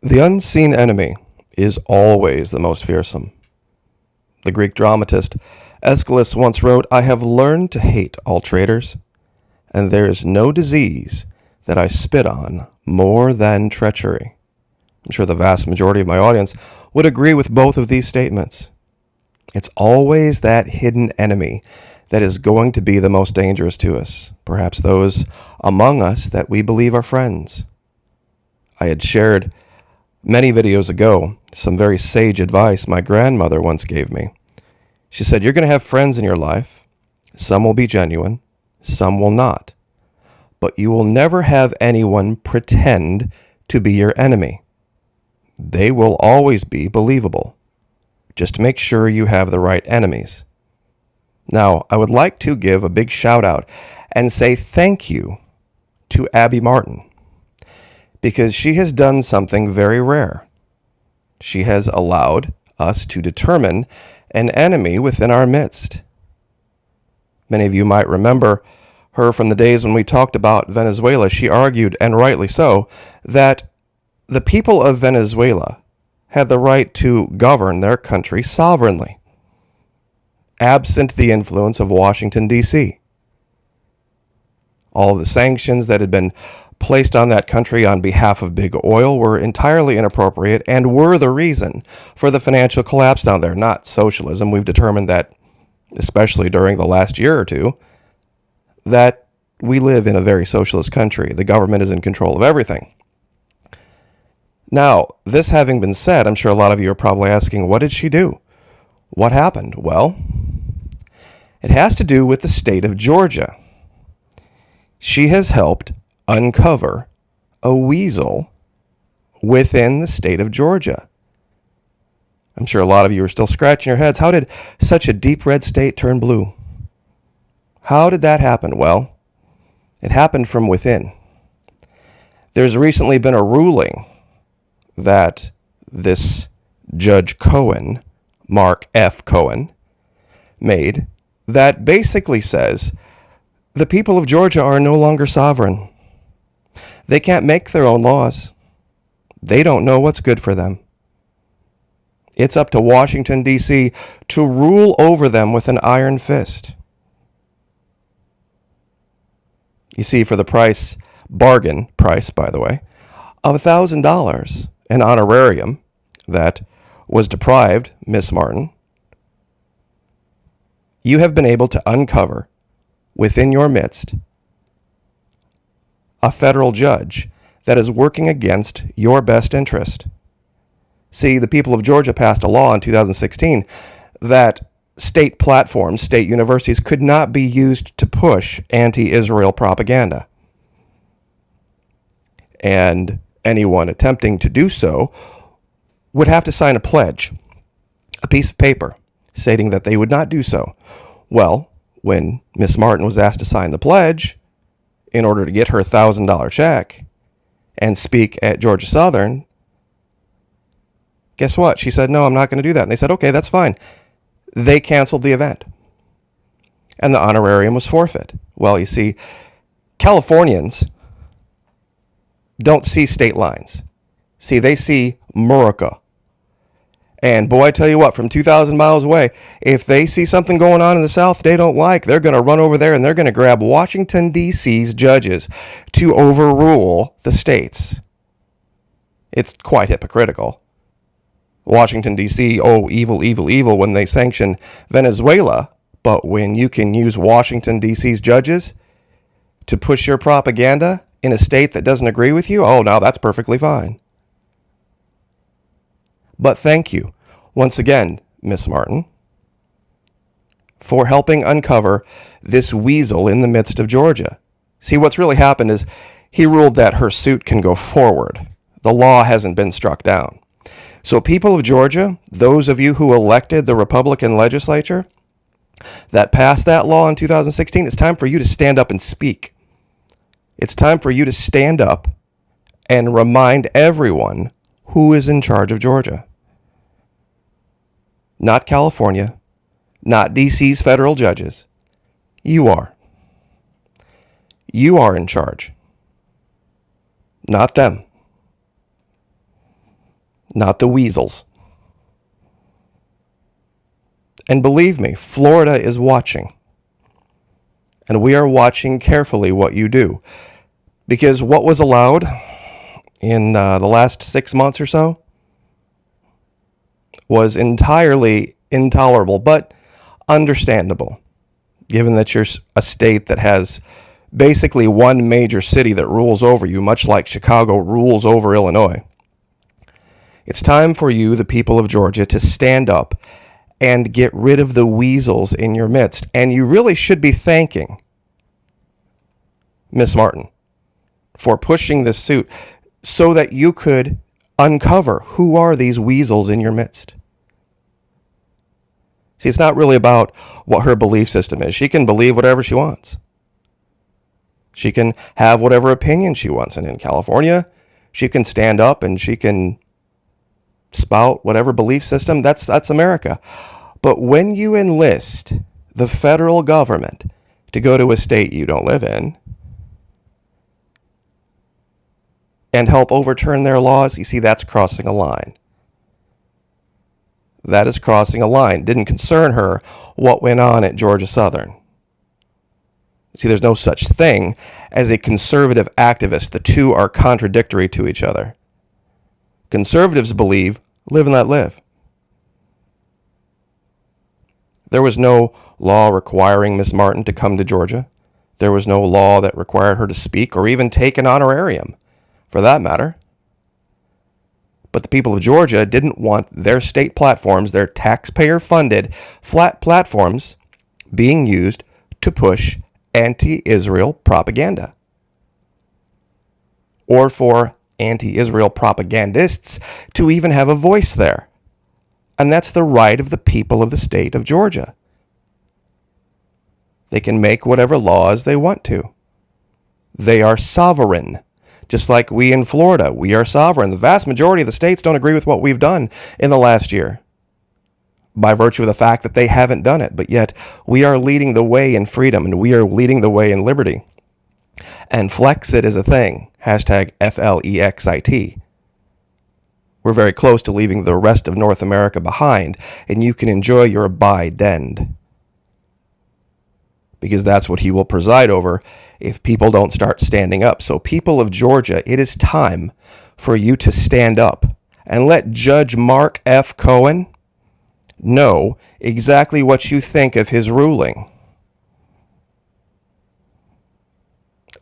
The unseen enemy is always the most fearsome. The Greek dramatist Aeschylus once wrote, "I have learned to hate all traitors, and there is no disease that I spit on more than treachery." I'm sure the vast majority of my audience would agree with both of these statements. It's always that hidden enemy that is going to be the most dangerous to us, perhaps those among us that we believe are friends. I had shared many videos ago some very sage advice my grandmother once gave me. She said, "You're going to have friends in your life. Some will be genuine, some will not. But you will never have anyone pretend to be your enemy. They will always be believable. Just make sure you have the right enemies." Now, I would like to give a big shout out and say thank you to Abby Martin, because she has done something very rare. She has allowed us to determine an enemy within our midst. Many of you might remember her from the days when we talked about Venezuela. She argued, and rightly so, that the people of Venezuela had the right to govern their country sovereignly, absent the influence of Washington, D.C. All of the sanctions that had been placed on that country on behalf of big oil were entirely inappropriate and were the reason for the financial collapse down there, not socialism. We've determined that, especially during the last year or two, that we live in a very socialist country. The government is in control of everything. Now, this having been said, I'm sure a lot of you are probably asking, what did she do? What happened? Well, it has to do with the state of Georgia. She has helped uncover a weasel within the state of Georgia. I'm sure a lot of you are still scratching your heads. How did such a deep red state turn blue? How did that happen? Well, it happened from within. There's recently been a ruling that this Judge Cohen, Mark F. Cohen, made that basically says the people of Georgia are no longer sovereign. They can't make their own laws. They don't know what's good for them. It's up to Washington, D.C. to rule over them with an iron fist. You see, for the bargain price, by the way, of $1,000, an honorarium that was deprived Miss Martin, you have been able to uncover within your midst a federal judge that is working against your best interest. See, the people of Georgia passed a law in 2016 that state platforms, state universities, could not be used to push anti-Israel propaganda. And anyone attempting to do so would have to sign a pledge, a piece of paper, stating that they would not do so. Well, when Miss Martin was asked to sign the pledge in order to get her $1,000 check and speak at Georgia Southern, guess what? She said, "No, I'm not going to do that." And they said, "Okay, that's fine." They canceled the event, and the honorarium was forfeit. Well, you see, Californians don't see state lines. See, they see America. And boy, I tell you what, from 2,000 miles away, if they see something going on in the South they don't like, they're going to run over there and they're going to grab Washington, D.C.'s judges to overrule the states. It's quite hypocritical. Washington, D.C., oh, evil, evil, evil when they sanction Venezuela, but when you can use Washington, D.C.'s judges to push your propaganda in a state that doesn't agree with you, oh, now that's perfectly fine. But thank you, once again, Miss Martin, for helping uncover this weasel in the midst of Georgia. See, what's really happened is he ruled that her suit can go forward. The law hasn't been struck down. So people of Georgia, those of you who elected the Republican legislature that passed that law in 2016, it's time for you to stand up and speak. It's time for you to stand up and remind everyone who is in charge of Georgia. Not California, not D.C.'s federal judges. You are. You are in charge, not them. not the weasels. And believe me, Florida is watching. And we are watching carefully what you do. Because what was allowed in the last 6 months or so was entirely intolerable, but understandable, given that you're a state that has basically one major city that rules over you, much like Chicago rules over Illinois. It's time for you, the people of Georgia, to stand up and get rid of the weasels in your midst. And you really should be thanking Miss Martin for pushing this suit so that you could uncover who are these weasels in your midst. See, it's not really about what her belief system is. She can believe whatever she wants. She can have whatever opinion she wants. And in California, she can stand up and she can spout whatever belief system. That's America. But when you enlist the federal government to go to a state you don't live in and help overturn their laws, you see, that's crossing a line. That is crossing a line. Didn't concern her what went on at Georgia Southern. See, there's no such thing as a conservative activist. The two are contradictory to each other. Conservatives believe, live and let live. There was no law requiring Miss Martin to come to Georgia. There was no law that required her to speak or even take an honorarium, for that matter. But the people of Georgia didn't want their state platforms, their taxpayer-funded flat platforms, being used to push anti-Israel propaganda, or for anti-Israel propagandists to even have a voice there. And that's the right of the people of the state of Georgia. They can make whatever laws they want to. They are sovereign. Just like we in Florida, we are sovereign. The vast majority of the states don't agree with what we've done in the last year, by virtue of the fact that they haven't done it. But yet, we are leading the way in freedom, and we are leading the way in liberty. And Flexit is a thing. Hashtag FLEXIT. We're very close to leaving the rest of North America behind, and you can enjoy your Biden. Because that's what he will preside over if people don't start standing up. So people of Georgia, it is time for you to stand up and let Judge Mark F. Cohen know exactly what you think of his ruling.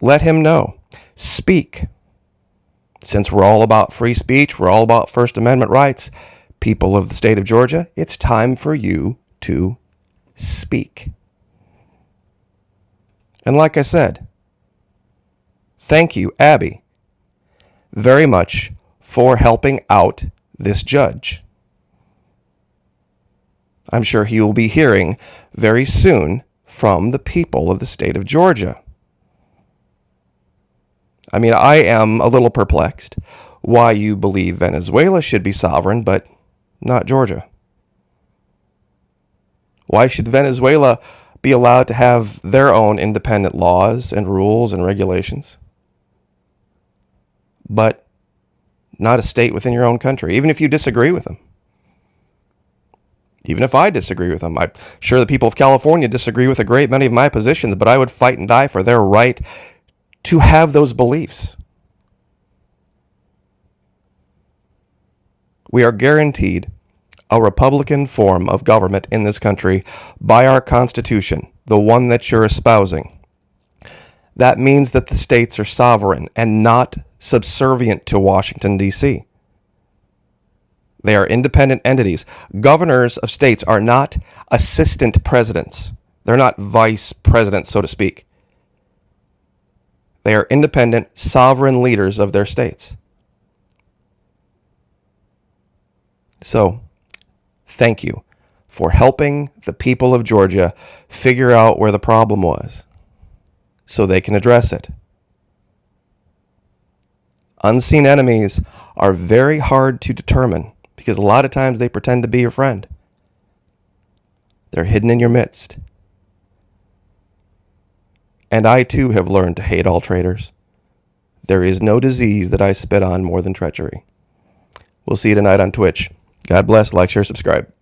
Let him know. Speak. Since we're all about free speech, we're all about First Amendment rights, people of the state of Georgia, it's time for you to speak. And like I said, thank you, Abby, very much for helping out this judge. I'm sure he will be hearing very soon from the people of the state of Georgia. I mean, I am a little perplexed why you believe Venezuela should be sovereign, but not Georgia. Why should Venezuela be allowed to have their own independent laws and rules and regulations, but not a state within your own country, even if you disagree with them? Even if I disagree with them, I'm sure the people of California disagree with a great many of my positions, but I would fight and die for their right to have those beliefs. We are guaranteed a Republican form of government in this country by our Constitution, the one that you're espousing. That means that the states are sovereign and not subservient to Washington, D.C. They are independent entities. Governors of states are not assistant presidents. They're not vice presidents, so to speak. They are independent, sovereign leaders of their states. So, thank you for helping the people of Georgia figure out where the problem was so they can address it. Unseen enemies are very hard to determine because a lot of times they pretend to be your friend. They're hidden in your midst. And I too have learned to hate all traitors. There is no disease that I spit on more than treachery. We'll see you tonight on Twitch. God bless. Like, share, subscribe.